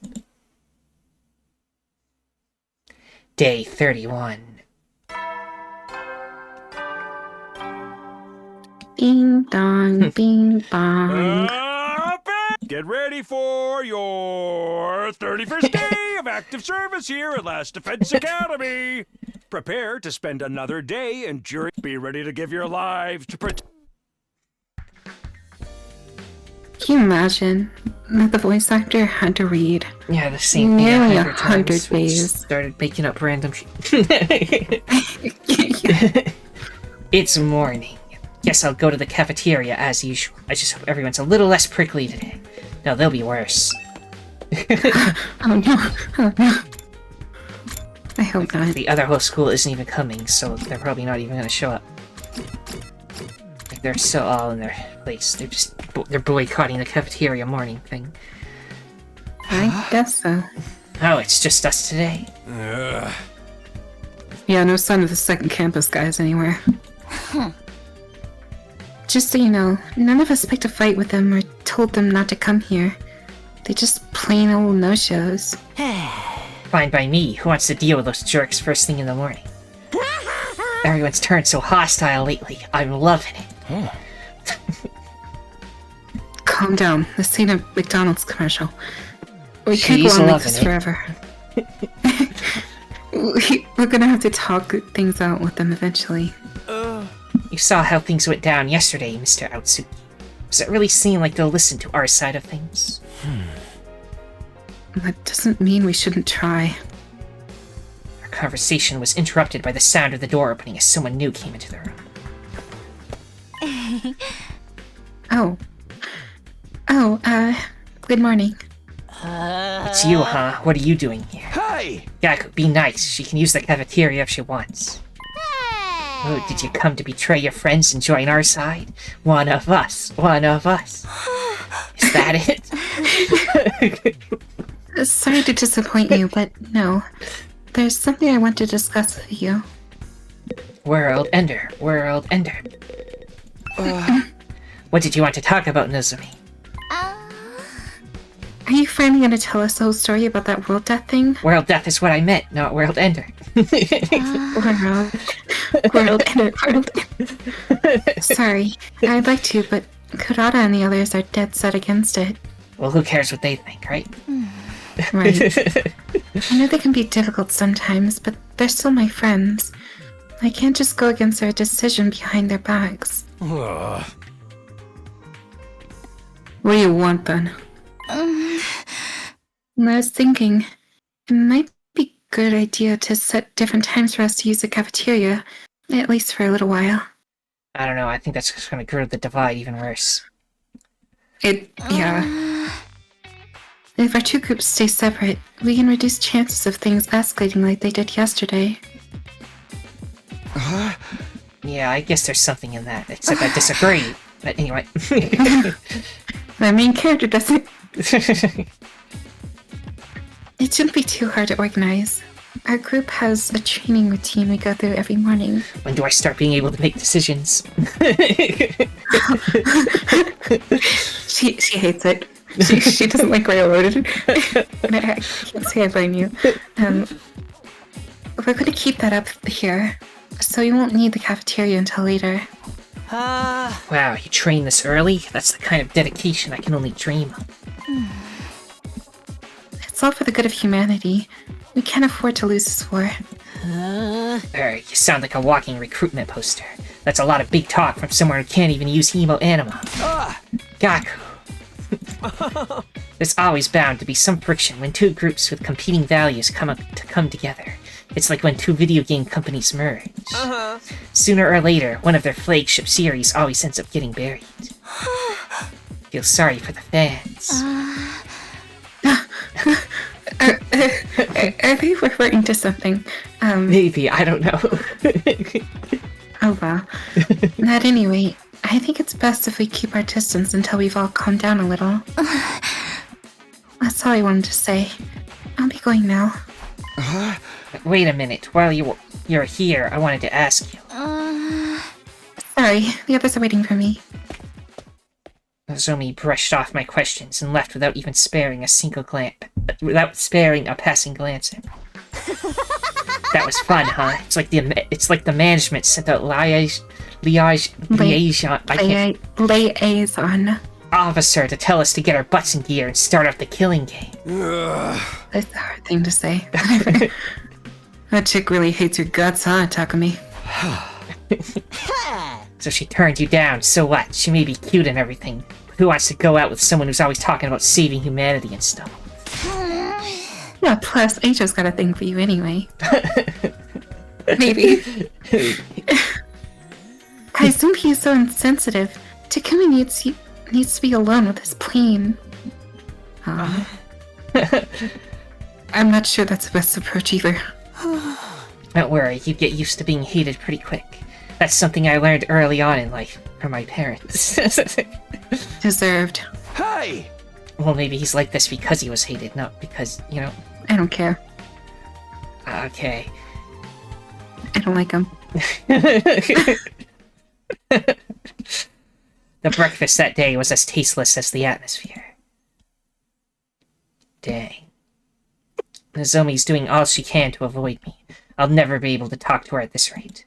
Day 31. Bing dong, bing bong. Get ready for your 31st day of active service here at Last Defense Academy. Prepare to spend another day enduring. Be ready to give your lives to protect. Can you imagine that the voice actor had to read Yeah, the same thing nearly 100 100 times. We just days? started making up random shit. It's morning. Guess I'll go to the cafeteria as usual. I just hope everyone's a little less prickly today. No, they'll be worse. Oh no, oh no. I hope not. The other whole school isn't even coming, so they're probably not even gonna show up. Like, they're still all in their place. They're boycotting the cafeteria morning thing. I guess so. Oh, it's just us today. Yeah, no sign of the second campus guys anywhere. Just so you know, none of us picked a fight with them or told them not to come here. They just plain old no-shows. Fine by me. Who wants to deal with those jerks first thing in the morning? Everyone's turned so hostile lately. I'm loving it. Calm down. This ain't a McDonald's commercial. We can't She's go on like loving this it. forever. We're gonna have to talk things out with them eventually. You saw how things went down yesterday, Mr. Outsuki. Does it really seem like they'll listen to our side of things? That doesn't mean we shouldn't try. Our conversation was interrupted by the sound of the door opening as someone new came into the room. Good morning. It's you, huh? What are you doing here? Hey! Gaku, be nice. She can use the cafeteria if she wants. Oh, did you come to betray your friends and join our side? One of us. One of us. Is that it? Sorry to disappoint you, but no. There's something I want to discuss with you. World Ender. World Ender. What did you want to talk about, Nozomi? Are you finally gonna tell us the whole story about that world death thing? World Death is what I meant, not World Ender. World Ender. Sorry, I'd like to, but Kurata and the others are dead set against it. Well, who cares what they think, right? Right. I know they can be difficult sometimes, but they're still my friends. I can't just go against their decision behind their backs. What do you want then? I was thinking, it might be good idea to set different times for us to use the cafeteria, at least for a little while. I don't know, I think that's just gonna grow the divide even worse. Yeah. If our two groups stay separate, we can reduce chances of things escalating like they did yesterday. Yeah, I guess there's something in that, except I disagree. But anyway. My main character doesn't. It shouldn't be too hard to organize. Our group has a training routine we go through every morning. When do I start being able to make decisions? She hates it. She doesn't like railroaded. And I can't say I blame you. We're going to keep that up here, so you won't need the cafeteria until later. Wow, you train this early? That's the kind of dedication I can only dream of. It's all for the good of humanity. We can't afford to lose this war. You sound like a walking recruitment poster. That's a lot of big talk from someone who can't even use Hemo Anima. Gaku. There's always bound to be some friction when two groups with competing values come together. It's like when two video game companies merge. Sooner or later, one of their flagship series always ends up getting buried. Feel sorry for the fans. Are they referring to something? Maybe, I don't know. Oh well. At any rate, I think it's best if we keep our distance until we've all calmed down a little. That's all I wanted to say. I'll be going now. Wait a minute, while you're here, I wanted to ask you. Sorry, the others are waiting for me. Zomi brushed off my questions and left without even sparing a passing glance at me. That was fun, huh? It's like the management sent out liaison officer to tell us to get our butts in gear and start off the killing game. That's a hard thing to say. That chick really hates your guts, huh, Takumi? So she turned you down, so what? She may be cute and everything. But who wants to go out with someone who's always talking about saving humanity and stuff? Yeah, plus Acho's got a thing for you anyway. Maybe. Kaizumbi is so insensitive. Takumi needs to be alone with his plane. I'm not sure that's the best approach either. Don't worry, you get used to being hated pretty quick. That's something I learned early on in life from my parents. Deserved. Hey! Well, maybe he's like this because he was hated, not because, you know... I don't care. Okay. I don't like him. The breakfast that day was as tasteless as the atmosphere. Dang. Nozomi's doing all she can to avoid me. I'll never be able to talk to her at this rate.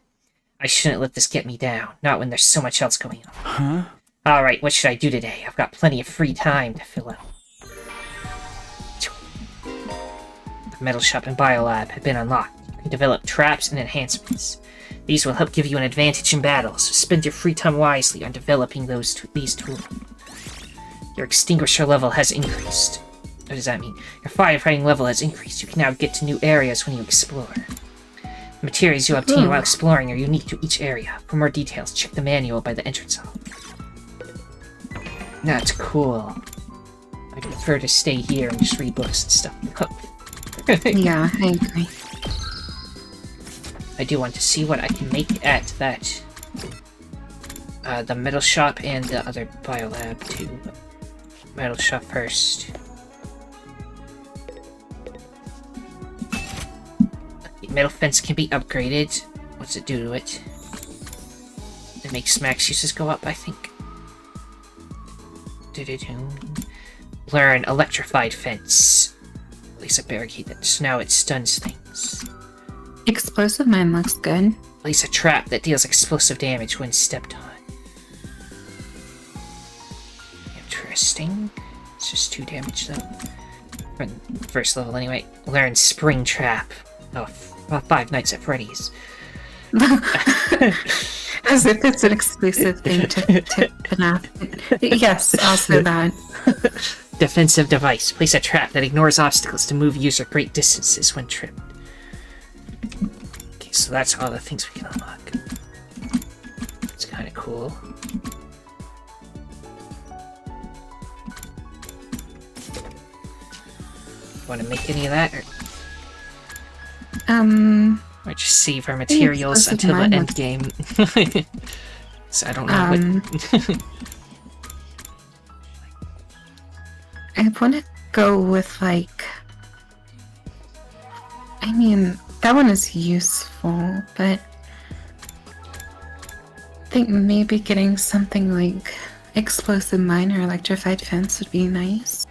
I shouldn't let this get me down, not when there's so much else going on. Huh? Alright, what should I do today? I've got plenty of free time to fill out. The metal shop and biolab have been unlocked. You can develop traps and enhancements. These will help give you an advantage in battle, so spend your free time wisely on developing these tools. Your extinguisher level has increased. What does that mean? Your firefighting level has increased. You can now get to new areas when you explore. The materials you obtain while exploring are unique to each area. For more details, check the manual by the entrance hall. That's cool. I prefer to stay here and just read books and stuff. Yeah, I agree. I do want to see what I can make at that. The metal shop and the other biolab too. Metal shop first. The metal fence can be upgraded. What's it do to it? It makes max uses go up, I think. Learn electrified fence. Place a barricade that now it stuns things. Explosive mine looks good. Place a trap that deals explosive damage when stepped on. Interesting. It's just 2 damage though. For the first level anyway. Learn spring trap. Oh, 5 Nights at Freddy's. As if it's an exclusive thing to FNAF. Yes, also that. Defensive device. Place a trap that ignores obstacles to move user great distances when tripped. so that's all the things we can unlock. It's kind of cool. Want to make any of that, or just save our materials until the end game? So I don't know what. I want to go with, like... I mean, that one is useful, but... I think maybe getting something like explosive mine or electrified fence would be nice.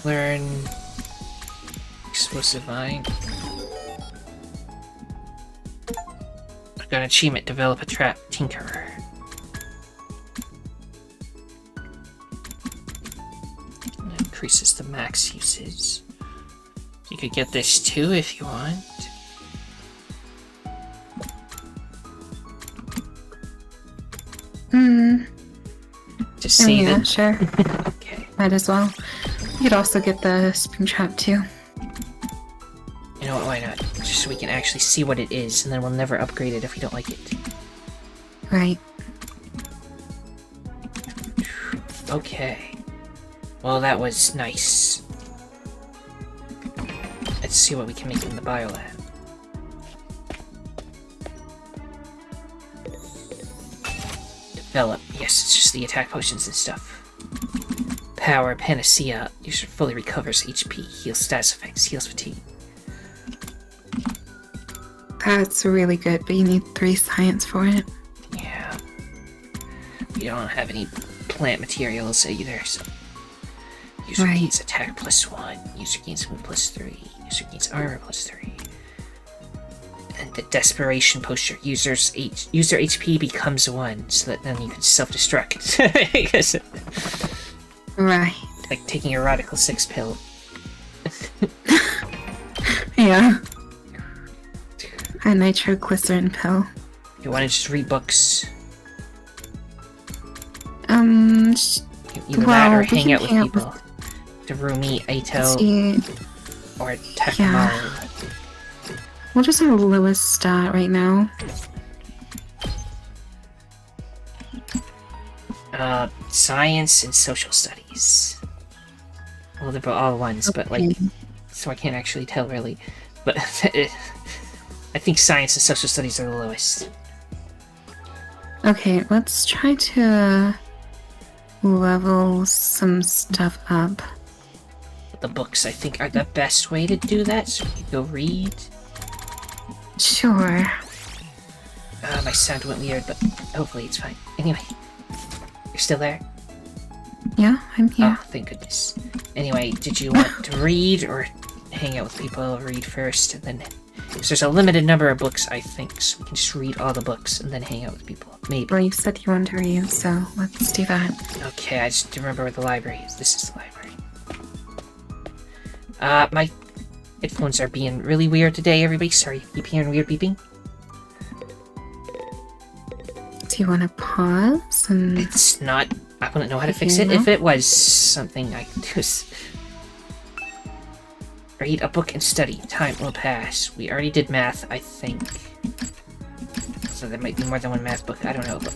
Learn explosive mine. I got an achievement, develop a trap tinkerer. That increases the max usage. You could get this too if you want. Just save it. Sure. Okay. Might as well. You could also get the spring trap too. You know what, why not? Just so we can actually see what it is, and then we'll never upgrade it if we don't like it. Right. Okay. Well, that was nice. Let's see what we can make in the biolab. Develop. Yes, it's just the attack potions and stuff. Power, Panacea. User fully recovers HP, heals status effects, heals fatigue. That's really good, but you need 3 science for it. Yeah. We don't have any plant materials either, so... User gains attack +1, user gains move +3, user gains armor +3. And the desperation poster, user HP becomes 1, so that then you can self-destruct. Right. Like taking a Radical 6 pill. Yeah. A nitroglycerin pill. You want to just read books? Well, Either that or we hang can out with hang out people. Darumi, Aito, or Takamaru. Yeah. We'll just have the lowest stat right now. Science and social studies. Well, they're all ones, but like, so I can't actually tell really. But I think science and social studies are the lowest. Okay, let's try to level some stuff up. The books, I think, are the best way to do that, so we can go read. Sure. My sound went weird, but hopefully it's fine. Anyway, you're still there? Yeah, I'm here. Oh, thank goodness. Anyway, did you want to read or hang out with people? Read first, and then... Because there's a limited number of books, I think, so we can just read all the books and then hang out with people. Maybe. Well, you said you wanted to read, so let's do that. Okay, I just remember where the library is. This is the library. My headphones are being really weird today, everybody. Sorry, keep hearing weird beeping. Do you want to pause and... It's not... I wouldn't know how to fix it. If it was something I could do. Read a book and study. Time will pass. We already did math, I think. So there might be more than one math book. I don't know, but...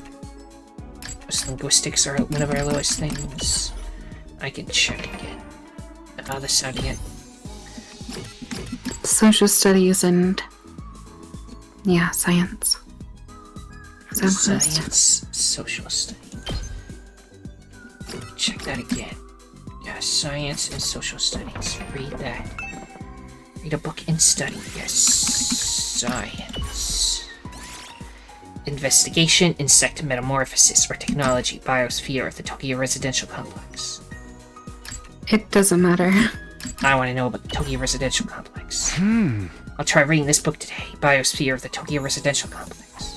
Linguistics are one of our lowest things. I can check again. The sound again. Social studies and... yeah, science. Science, social study. Check that again. Yeah, science and social studies. Read that. Read a book and study. Yes. Science. Investigation, insect metamorphosis, or technology, biosphere of the Tokyo Residential Complex. It doesn't matter. I want to know about the Tokyo Residential Complex. I'll try reading this book today. Biosphere of the Tokyo Residential Complex.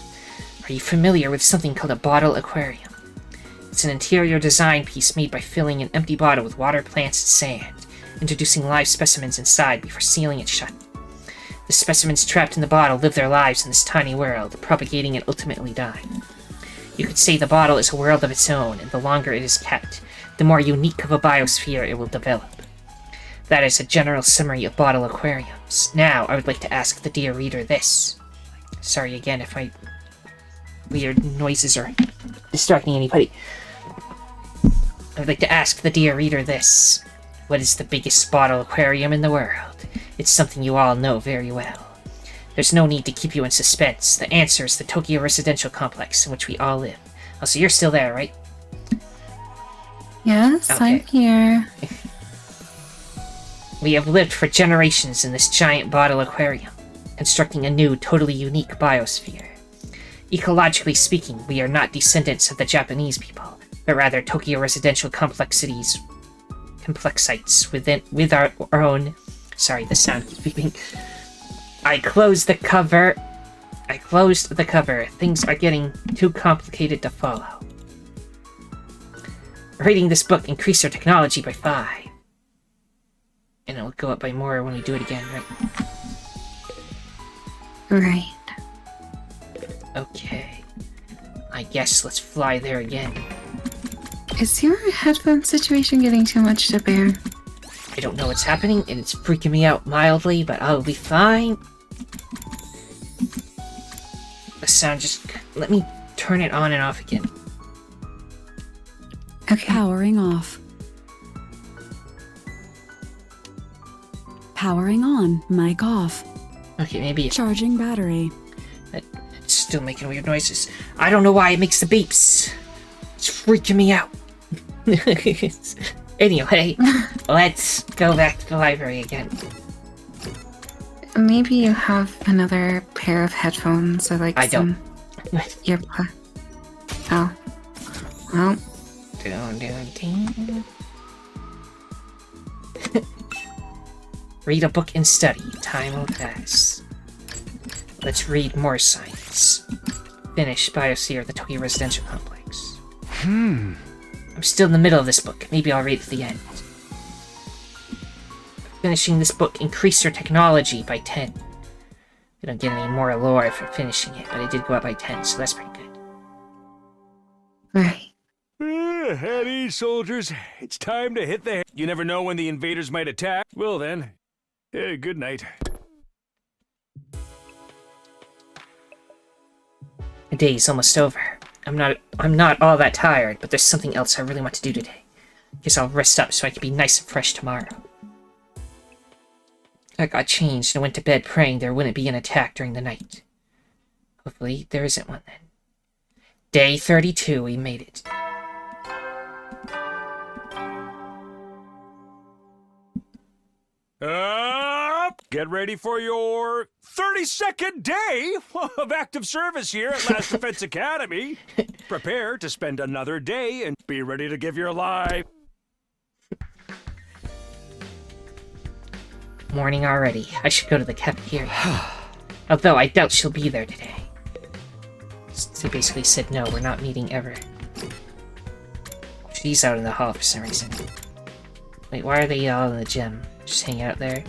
Are you familiar with something called a bottle aquarium? It's an interior design piece made by filling an empty bottle with water, plants, and sand, introducing live specimens inside before sealing it shut. The specimens trapped in the bottle live their lives in this tiny world, propagating and ultimately dying. You could say the bottle is a world of its own, and the longer it is kept, the more unique of a biosphere it will develop. That is a general summary of bottle aquariums. Now, I would like to ask the dear reader this. Sorry again if my weird noises are distracting anybody. I would like to ask the dear reader this. What is the biggest bottle aquarium in the world? It's something you all know very well. There's no need to keep you in suspense. The answer is the Tokyo Residential Complex, in which we all live. Oh, so you're still there, right? Yes, Okay. I'm here. We have lived for generations in this giant bottle aquarium, constructing a new, totally unique biosphere. Ecologically speaking, we are not descendants of the Japanese people, but rather Tokyo Residential Complexities, complexites with our own... Sorry, the sound keeps beeping. I closed the cover. Things are getting too complicated to follow. Reading this book increased our technology by 5. And it'll go up by more when we do it again, right? Right. Okay. I guess let's fly there again. Is your headphone situation getting too much to bear? I don't know what's happening, and it's freaking me out mildly, but I'll be fine. The sound just... Let me turn it on and off again. Okay. Powering off. Powering on. Mic off. Okay, maybe Charging battery. it's still making weird noises. I don't know why it makes the beeps. It's freaking me out. Anyway, let's go back to the library again. Maybe you have another pair of headphones or like I some earplug. Oh. Well, Read a book and study. Time will pass. Let's read more science. Finish Biosphere of the Tokyo Residential Complex. I'm still in the middle of this book. Maybe I'll read at the end. Finishing this book increased your technology by 10. We don't get any more lore for finishing it, but it did go up by 10, so that's pretty good. right. At ease, soldiers. It's time to hit the... You never know when the invaders might attack. Well then, good night. The day's almost over. I'm not all that tired, but there's something else I really want to do today. Guess I'll rest up so I can be nice and fresh tomorrow. I got changed and went to bed praying there wouldn't be an attack during the night. Hopefully there isn't one then. Day 32, we made it. Get ready for your 32nd day of active service here at Last Defense Academy. Prepare to spend another day and be ready to give your life. Morning already. I should go to the cafeteria. Although I doubt she'll be there today. She basically said no, we're not meeting ever. She's out in the hall for some reason. Wait, why are they all in the gym? Just hanging out there?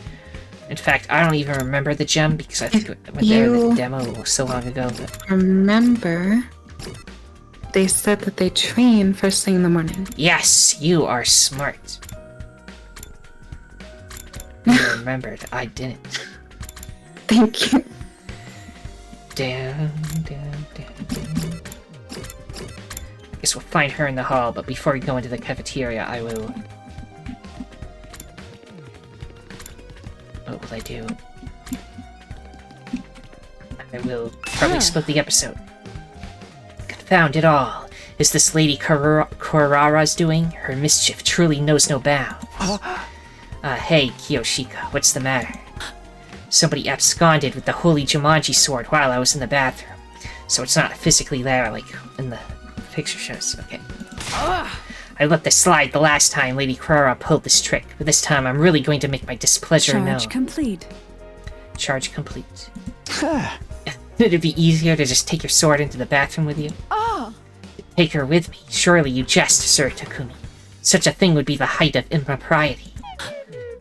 In fact, I don't even remember the gym because I think I went there in the demo so long ago. But... Remember, they said that they train first thing in the morning. Yes, you are smart. You remembered. I didn't. Thank you. Down. I guess we'll find her in the hall, but before we go into the cafeteria, I will... What will I do? I will probably split the episode. Confound it all. Is this Lady Korara's doing? Her mischief truly knows no bounds. Hey, Kiyoshika, what's the matter? Somebody absconded with the holy Jumanji sword while I was in the bathroom. So it's not physically there like in the picture shows. Okay. I let this slide the last time Lady Korara pulled this trick, but this time I'm really going to make my displeasure known. Charge complete. Charge complete. It'd be easier to just take your sword into the bathroom with you. Take her with me. Surely you jest, Sir Takumi. Such a thing would be the height of impropriety.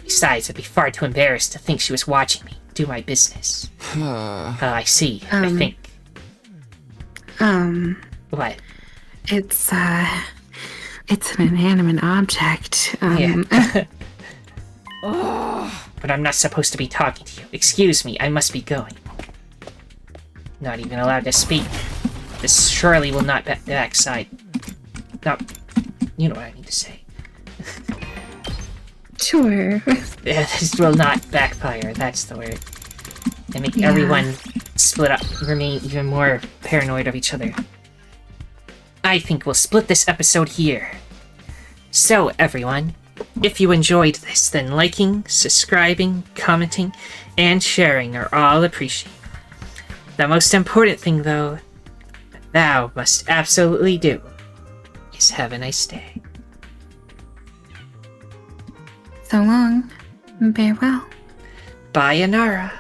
Besides, I'd be far too embarrassed to think she was watching me do my business. I see. I think. What? It's It's an inanimate object. Yeah. But I'm not supposed to be talking to you. Excuse me, I must be going. Not even allowed to speak. This surely will not backside. No, you know what I mean to say. Sure. This will not backfire, that's the word. And make everyone split up, remain even more paranoid of each other. I think we'll split this episode here. So, everyone, if you enjoyed this, then liking, subscribing, commenting, and sharing are all appreciated. The most important thing, though, that thou must absolutely do, is have a nice day. So long. Farewell. Bye, Anara.